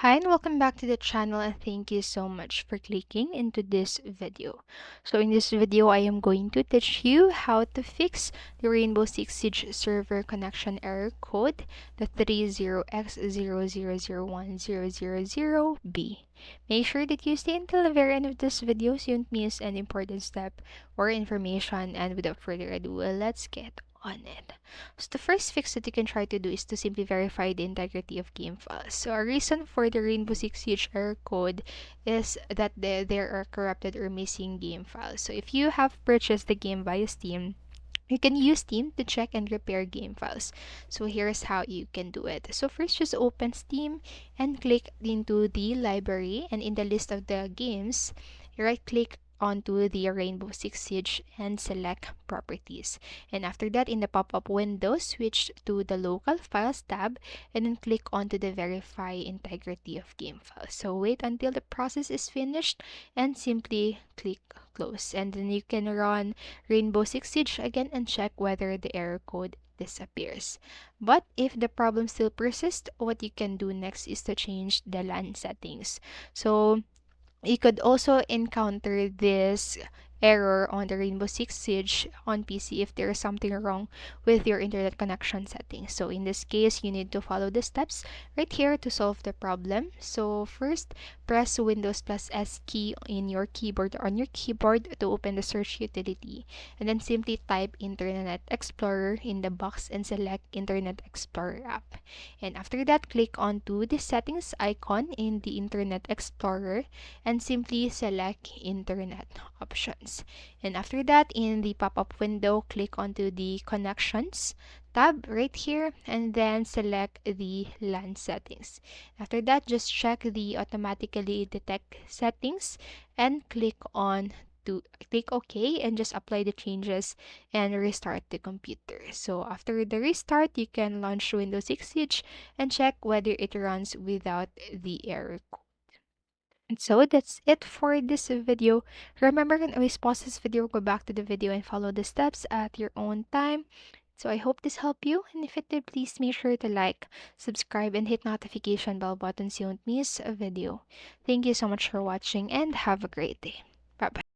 Hi and welcome back to the channel, and thank you so much for clicking into this video. So in this video, I am going to teach you how to fix the Rainbow Six Siege server connection error code, the 30x0001000b. Make sure that you stay until the very end of this video so you don't miss an important step or information, and without further ado, let's get on it. So the first fix that you can try to do is to simply verify the integrity of game files. So a reason for the Rainbow Six Siege error code is that there are corrupted or missing game files. So if you have purchased the game via Steam, you can use Steam to check and repair game files. So here's how you can do it. So first, just open Steam and click into the library, and in the list of the games, right click onto the Rainbow Six Siege and select properties. And after that, in the pop-up window, switch to the local files tab and then click onto the verify integrity of game files. So wait until the process is finished and simply click close, and then you can run Rainbow Six Siege again and check whether the error code disappears. But if the problem still persists, what you can do next is to change the LAN settings. So you could also encounter this error on the Rainbow Six Siege on PC if there is something wrong with your internet connection settings. So in this case, you need to follow the steps right here to solve the problem. So first, press Windows plus S key in your keyboard or on your keyboard to open the search utility. And then simply type Internet Explorer in the box and select Internet Explorer app. And after that, click onto the settings icon in the Internet Explorer and simply select Internet options. And after that, in the pop-up window, click onto the Connections tab right here and then select the LAN settings. After that, just check the automatically detect settings and click OK and just apply the changes and restart the computer. So after the restart, you can launch Windows 6 Siege and check whether it runs without the error code. And so that's it for this video. Remember, you can always pause this video, go back to the video, and follow the steps at your own time. So I hope this helped you, and if it did, please make sure to like, subscribe, and hit notification bell button so you don't miss a video. Thank you so much for watching, and have a great day. Bye bye.